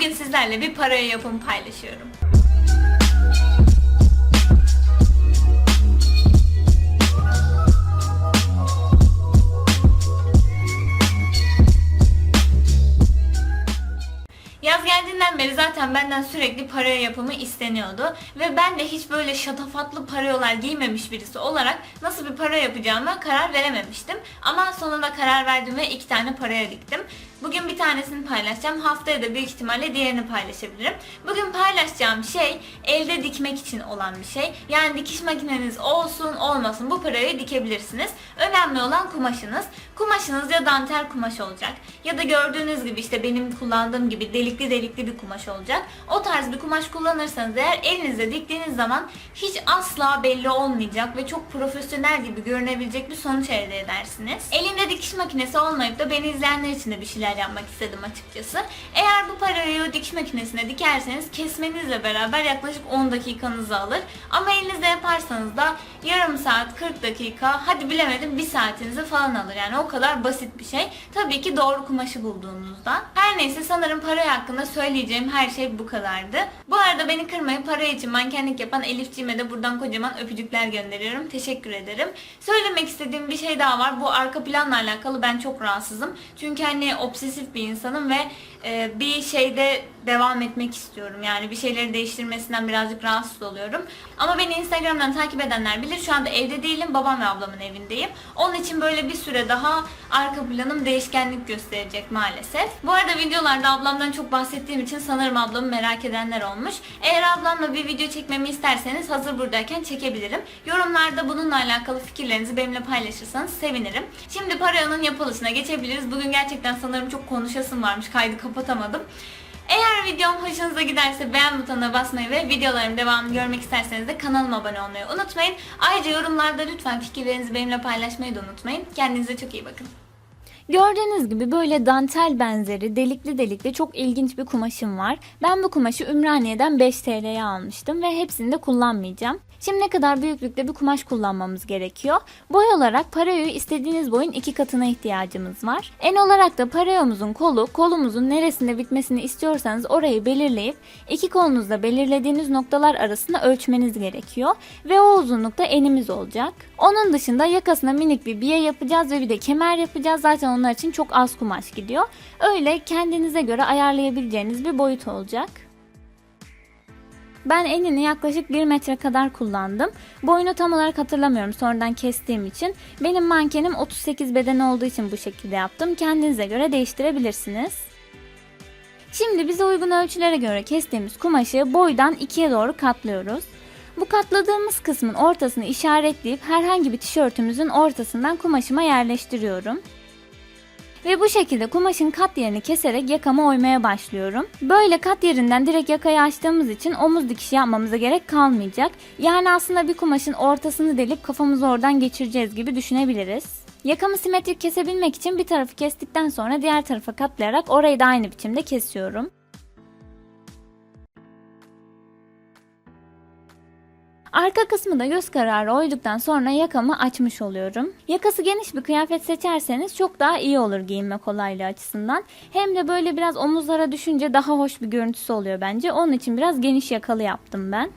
Bugün sizlerle bir paraya yapım paylaşıyorum. Yaz geldiğinden beri zaten benden sürekli paraya yapımı isteniyordu. Ve ben de hiç böyle şatafatlı parayolar giymemiş birisi olarak nasıl bir para yapacağıma karar verememiştim. Ama sonunda karar verdim ve 2 tane paraya diktim. Bugün bir tanesini paylaşacağım. Haftaya da büyük ihtimalle diğerini paylaşabilirim. Bugün paylaşacağım şey elde dikmek için olan bir şey. Yani dikiş makineniz olsun olmasın bu parayı dikebilirsiniz. Önemli olan kumaşınız. Kumaşınız ya dantel kumaş olacak ya da gördüğünüz gibi işte benim kullandığım gibi delikli bir kumaş olacak. O tarz bir kumaş kullanırsanız eğer elinizde diktiğiniz zaman hiç asla belli olmayacak ve çok profesyonel gibi görünebilecek bir sonuç elde edersiniz. Elinde dikiş makinesi olmayıp da beni izleyenler için de bir şeyler yapmak istedim açıkçası. Eğer bu parayı dikiş makinesine dikerseniz kesmenizle beraber yaklaşık 10 dakikanızı alır. Ama elinizde yaparsanız da yarım saat, 40 dakika, hadi bilemedim 1 saatinizi falan alır. Yani o kadar basit bir şey. Tabii ki doğru kumaşı bulduğunuzda. Her neyse sanırım para hakkında söyleyeceğim her şey bu kadardı. Bu arada beni kırmayıp para için mankenlik yapan Elifciğime de buradan kocaman öpücükler gönderiyorum. Teşekkür ederim. Söylemek istediğim bir şey daha var. Bu arka planla alakalı ben çok rahatsızım. Çünkü hani obsesif bir insanım ve bir şeyde devam etmek istiyorum. Yani bir şeyleri değiştirmesinden birazcık rahatsız oluyorum. Ama beni Instagram'dan takip edenler bilir. Şu anda evde değilim. Babam ve ablamın evindeyim. Onun için böyle bir süre daha arka planım değişkenlik gösterecek maalesef. Bu arada videolarda ablamdan çok bahsettiğim için sanırım ablamı merak edenler olmuş. Eğer ablamla bir video çekmemi isterseniz hazır buradayken çekebilirim. Yorumlarda bununla alakalı fikirlerinizi benimle paylaşırsanız sevinirim. Şimdi paranın yapılışına geçebiliriz. Bugün gerçekten sanırım çok konuşasım varmış. Kaydı kapatamadım. Eğer videom hoşunuza giderse beğen butonuna basmayı ve videolarım devamını görmek isterseniz de kanalıma abone olmayı unutmayın. Ayrıca yorumlarda lütfen fikirlerinizi benimle paylaşmayı da unutmayın. Kendinize çok iyi bakın. Gördüğünüz gibi böyle dantel benzeri delikli çok ilginç bir kumaşım var. Ben bu kumaşı Ümraniye'den 5 TL'ye almıştım ve hepsini de kullanmayacağım. Şimdi ne kadar büyüklükte bir kumaş kullanmamız gerekiyor? Boy olarak parayoyu istediğiniz boyun 2 katına ihtiyacımız var. En olarak da parayomuzun kolumuzun neresinde bitmesini istiyorsanız orayı belirleyip iki kolunuzda belirlediğiniz noktalar arasında ölçmeniz gerekiyor. Ve o uzunlukta enimiz olacak. Onun dışında yakasına minik bir biye yapacağız ve bir de kemer yapacağız. Zaten onlar için çok az kumaş gidiyor. Öyle kendinize göre ayarlayabileceğiniz bir boyut olacak. Ben enini yaklaşık 1 metre kadar kullandım. Boyunu tam olarak hatırlamıyorum sonradan kestiğim için. Benim mankenim 38 beden olduğu için bu şekilde yaptım. Kendinize göre değiştirebilirsiniz. Şimdi bize uygun ölçülere göre kestiğimiz kumaşı boydan 2'ye doğru katlıyoruz. Bu katladığımız kısmın ortasını işaretleyip herhangi bir tişörtümüzün ortasından kumaşıma yerleştiriyorum. Ve bu şekilde kumaşın kat yerini keserek yakama oymaya başlıyorum. Böyle kat yerinden direkt yakayı açtığımız için omuz dikişi yapmamıza gerek kalmayacak. Yani aslında bir kumaşın ortasını delip kafamızı oradan geçireceğiz gibi düşünebiliriz. Yakamı simetrik kesebilmek için bir tarafı kestikten sonra diğer tarafa katlayarak orayı da aynı biçimde kesiyorum. Arka kısmı da göz kararı oyduktan sonra yakamı açmış oluyorum. Yakası geniş bir kıyafet seçerseniz çok daha iyi olur giyinme kolaylığı açısından. Hem de böyle biraz omuzlara düşünce daha hoş bir görüntüsü oluyor bence. Onun için biraz geniş yakalı yaptım ben.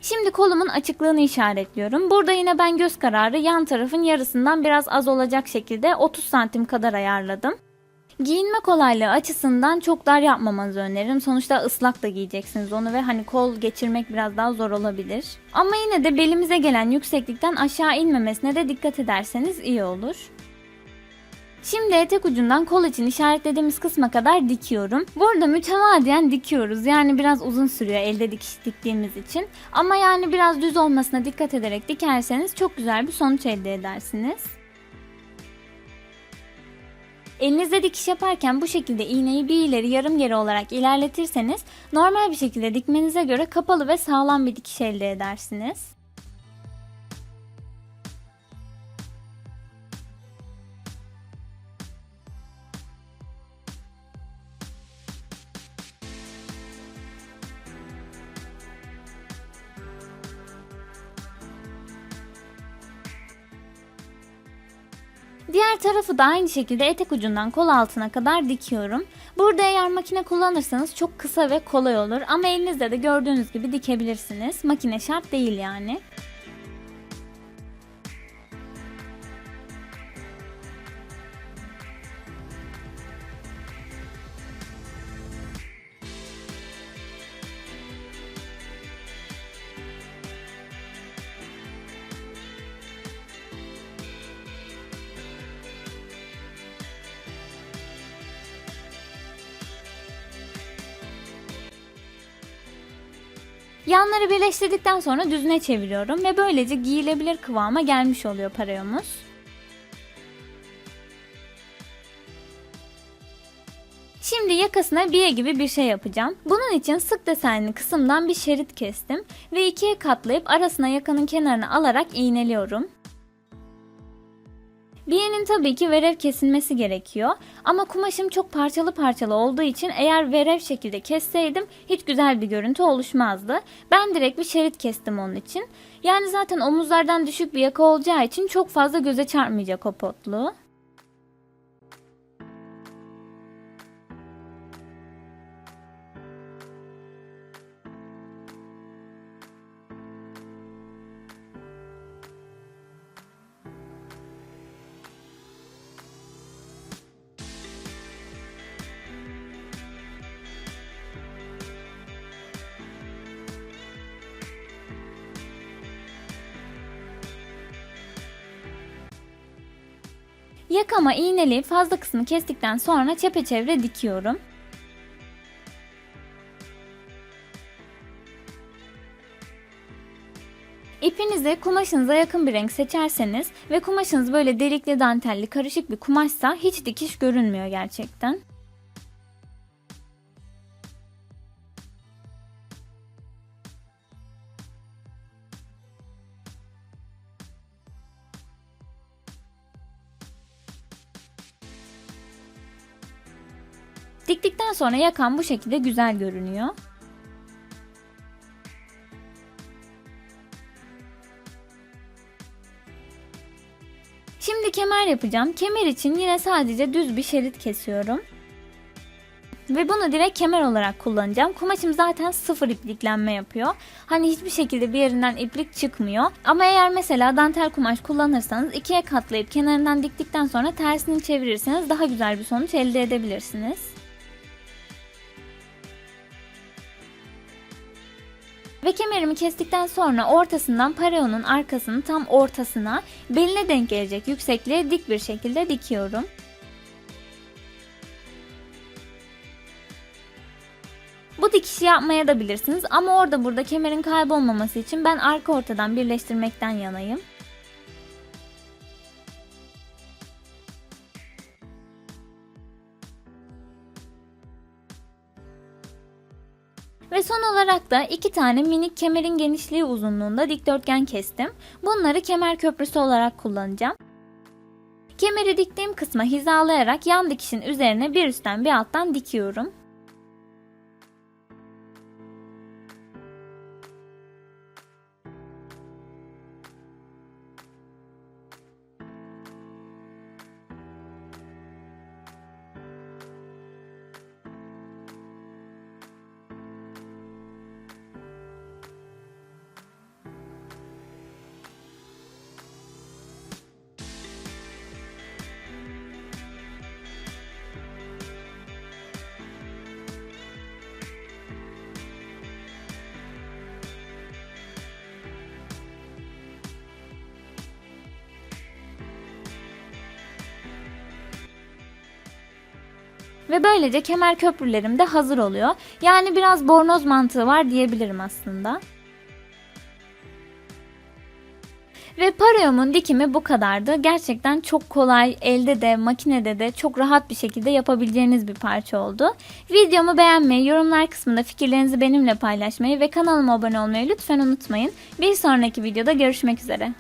Şimdi kolumun açıklığını işaretliyorum. Burada yine ben göz kararı yan tarafın yarısından biraz az olacak şekilde 30 santim kadar ayarladım. Giyinme kolaylığı açısından çok dar yapmamanızı öneririm. Sonuçta ıslak da giyeceksiniz onu ve hani kol geçirmek biraz daha zor olabilir. Ama yine de belimize gelen yükseklikten aşağı inmemesine de dikkat ederseniz iyi olur. Şimdi etek ucundan kol için işaretlediğimiz kısma kadar dikiyorum. Burada mütemadiyen dikiyoruz. Yani biraz uzun sürüyor elde dikiş diktiğimiz için. Ama yani biraz düz olmasına dikkat ederek dikerseniz çok güzel bir sonuç elde edersiniz. Elinizde dikiş yaparken bu şekilde iğneyi bir ileri yarım geri olarak ilerletirseniz normal bir şekilde dikmenize göre kapalı ve sağlam bir dikiş elde edersiniz. Diğer tarafı da aynı şekilde etek ucundan kol altına kadar dikiyorum. Burada eğer makine kullanırsanız çok kısa ve kolay olur ama elinizde de gördüğünüz gibi dikebilirsiniz. Makine şart değil yani. Yanları birleştirdikten sonra düzüne çeviriyorum ve böylece giyilebilir kıvama gelmiş oluyor parayomuz. Şimdi yakasına biye gibi bir şey yapacağım. Bunun için sık desenli kısımdan bir şerit kestim ve ikiye katlayıp arasına yakanın kenarını alarak iğneliyorum. Biyenin tabii ki verev kesilmesi gerekiyor ama kumaşım çok parçalı parçalı olduğu için eğer verev şekilde kesseydim hiç güzel bir görüntü oluşmazdı. Ben direkt bir şerit kestim onun için. Yani zaten omuzlardan düşük bir yaka olacağı için çok fazla göze çarpmayacak o potluğu. Yakama iğneleyip fazla kısmı kestikten sonra çepeçevre dikiyorum. İpinizi kumaşınıza yakın bir renk seçerseniz ve kumaşınız böyle delikli dantelli karışık bir kumaşsa hiç dikiş görünmüyor gerçekten. Diktikten sonra yakan bu şekilde güzel görünüyor. Şimdi kemer yapacağım. Kemer için yine sadece düz bir şerit kesiyorum. Ve bunu direkt kemer olarak kullanacağım. Kumaşım zaten sıfır ipliklenme yapıyor. Hani hiçbir şekilde bir yerinden iplik çıkmıyor. Ama eğer mesela dantel kumaş kullanırsanız ikiye katlayıp kenarından diktikten sonra tersini çevirirseniz daha güzel bir sonuç elde edebilirsiniz. Ve kemerimi kestikten sonra ortasından pareonun arkasının tam ortasına beline denk gelecek yüksekliğe dik bir şekilde dikiyorum. Bu dikişi yapmaya da bilirsiniz ama orada burada kemerin kaybolmaması için ben arka ortadan birleştirmekten yanayım. Ve son olarak da 2 tane minik kemerin genişliği uzunluğunda dikdörtgen kestim. Bunları kemer köprüsü olarak kullanacağım. Kemeri diktiğim kısma hizalayarak yan dikişin üzerine bir üstten bir alttan dikiyorum. Ve böylece kemer köprülerim de hazır oluyor. Yani biraz bornoz mantığı var diyebilirim aslında. Ve parayomun dikimi bu kadardı. Gerçekten çok kolay, elde de makinede de çok rahat bir şekilde yapabileceğiniz bir parça oldu. Videomu beğenmeyi, yorumlar kısmında fikirlerinizi benimle paylaşmayı ve kanalıma abone olmayı lütfen unutmayın. Bir sonraki videoda görüşmek üzere.